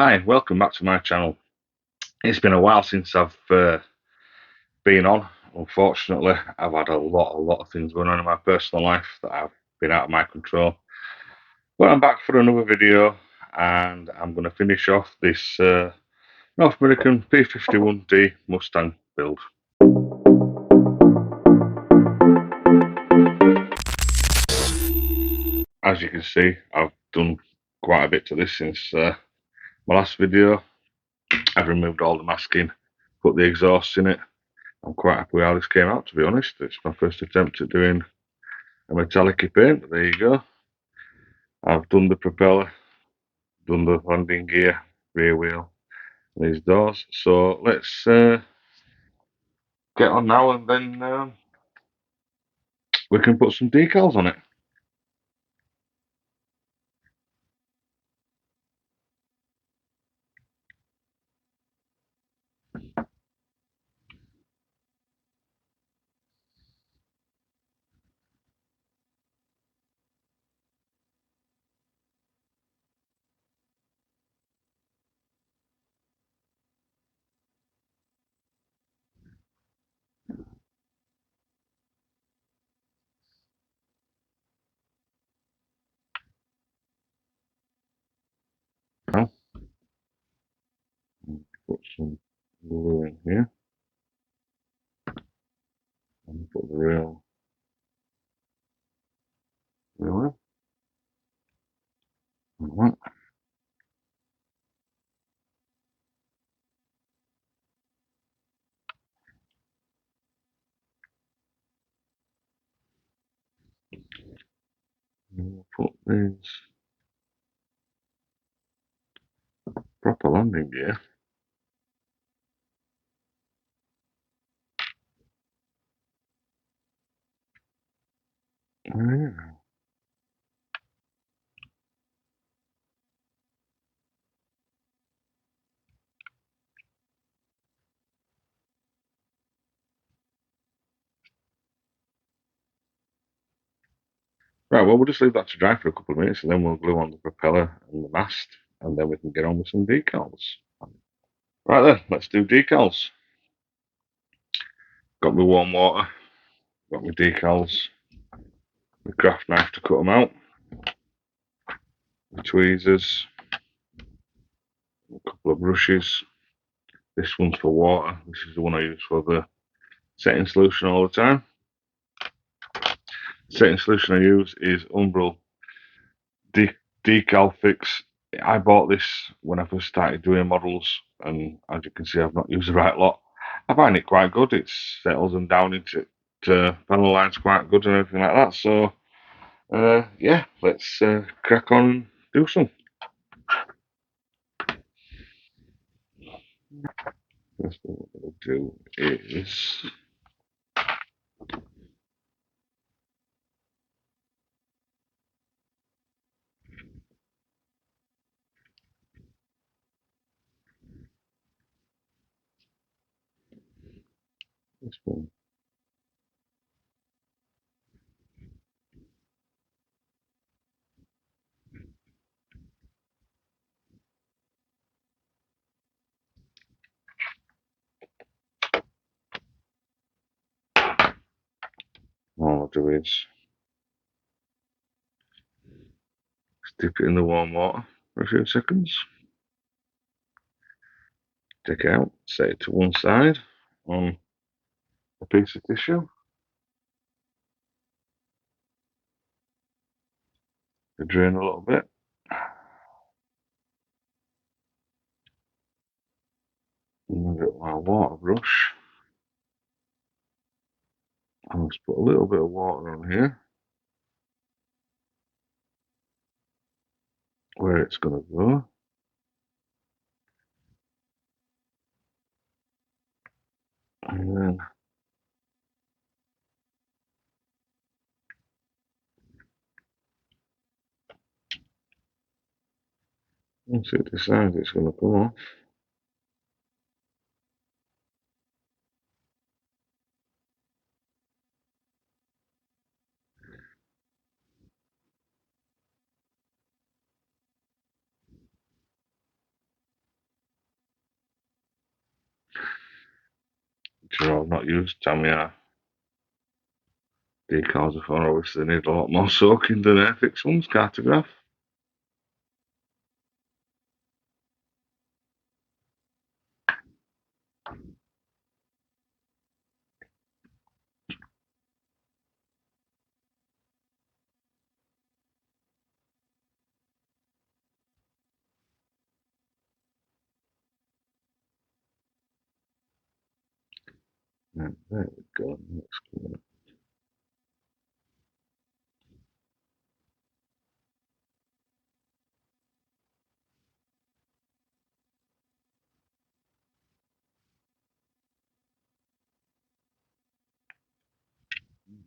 Hi, welcome back to my channel. It's been a while since I've been on. Unfortunately, I've had a lot of things going on in my personal life that have been out of my control. But I'm back for another video, and I'm going to finish off this North American P-51D Mustang build. As you can see, I've done quite a bit to this since my last video. I've removed all the masking, put the exhausts in it. I'm quite happy with how this came out, to be honest. It's my first attempt at doing a metallic paint, but there you go. I've done the propeller, done the landing gear, rear wheel, and these doors. So let's get on now, and then we can put some decals on it. Now, put some glue in here, and put the real wheel in. Like that. And we'll put these proper landing gear. Yeah. Right, well, we'll just leave that to dry for a couple of minutes, and then we'll glue on the propeller and the mast, and then we can get on with some decals. Right then, let's do decals. Got my warm water, got my decals, my craft knife to cut them out, my tweezers, a couple of brushes. This one's for water. This is the one I use for the setting solution all the time. The setting solution I use is Umbral Decal Fix. I bought this when I first started doing models, and as you can see, I've not used the right lot. I find it quite good. It settles them down into panel lines quite good and everything like that. So, yeah, let's crack on and do some. First thing we're going to do is this one. All I'll do is dip it in the warm water for a few seconds. Take it out, set it to one side on a piece of tissue. Drain a little bit. And I've got my water brush. I'll just put a little bit of water on here where it's going to go. And then once it decides it's going to come off, You know, I've not used Tamiya decals before. Obviously, they need a lot more soaking than Airfix ones, cartograph. Right, there we go. That's good.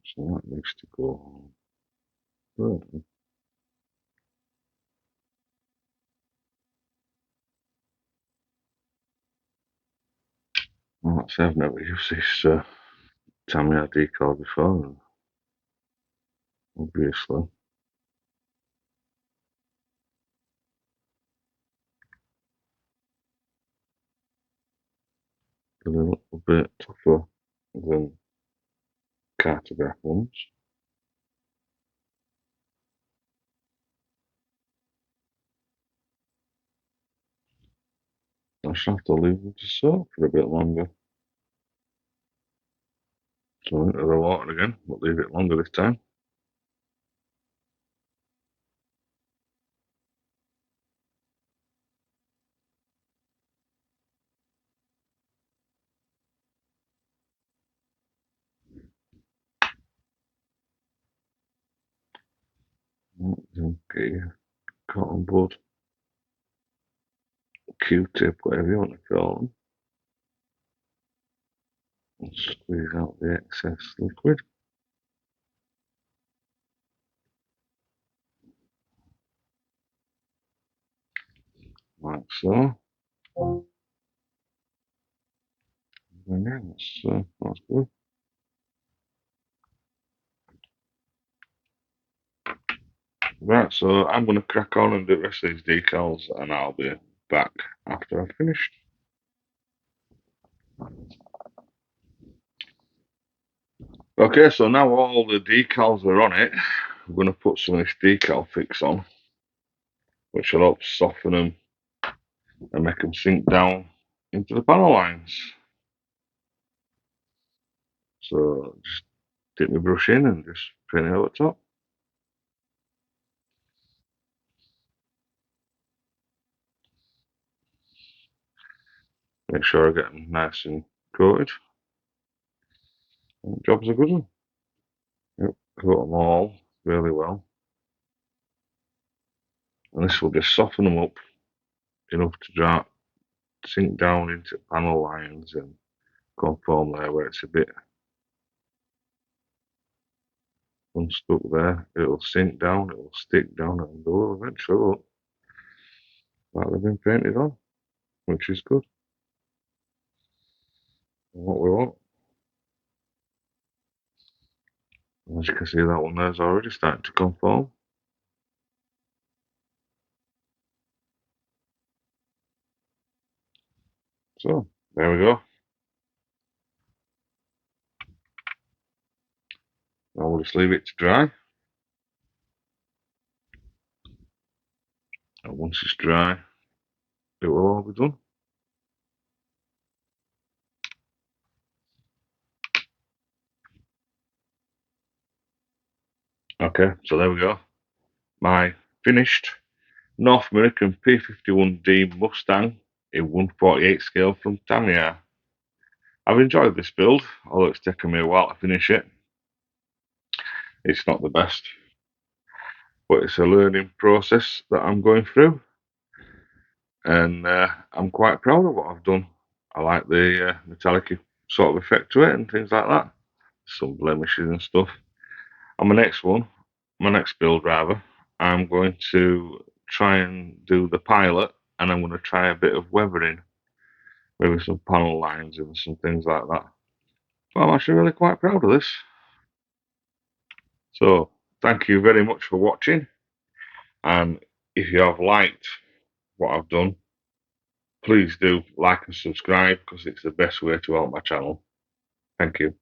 So that needs to go on. Well, like I say, I've never used this Tamiya decal before, obviously. They're a little bit tougher than cartograph ones. I shall have to leave them to soak for a bit longer. So into the water again, but leave it longer this time. Okay, cotton bud, Q-tip, whatever you want to call them. And squeeze out the excess liquid. Like so. And yeah, that's good. Right, so I'm going to crack on and do the rest of these decals, and I'll be back after I've finished. Okay, so now all the decals are on it, I'm going to put some of this decal fix on, which will help soften them and make them sink down into the panel lines. So just dip my brush in and just paint it over top. Make sure I get them nice and coated. And the job's a good one. Yep, coat them all really well. And this will just soften them up enough to sink down into panel lines and conform there where it's a bit unstuck there. It'll sink down, it'll stick down, and go eventually look like they've been painted on, which is good. And what we want. As you can see, that one there's already starting to conform. So, there we go. Now we'll just leave it to dry. And once it's dry, it will all be done. Okay, so there we go. My finished North American P-51D Mustang in 1/48 scale from Tamiya. I've enjoyed this build, although it's taken me a while to finish it. It's not the best, but it's a learning process that I'm going through, and I'm quite proud of what I've done. I like the metallic sort of effect to it and things like that. Some blemishes and stuff. On my next build rather, I'm going to try and do the pilot, and I'm going to try a bit of weathering, maybe some panel lines and some things like that. But I'm actually really quite proud of this. So thank you very much for watching, and if you have liked what I've done, please do like and subscribe, because it's the best way to help my channel. Thank you.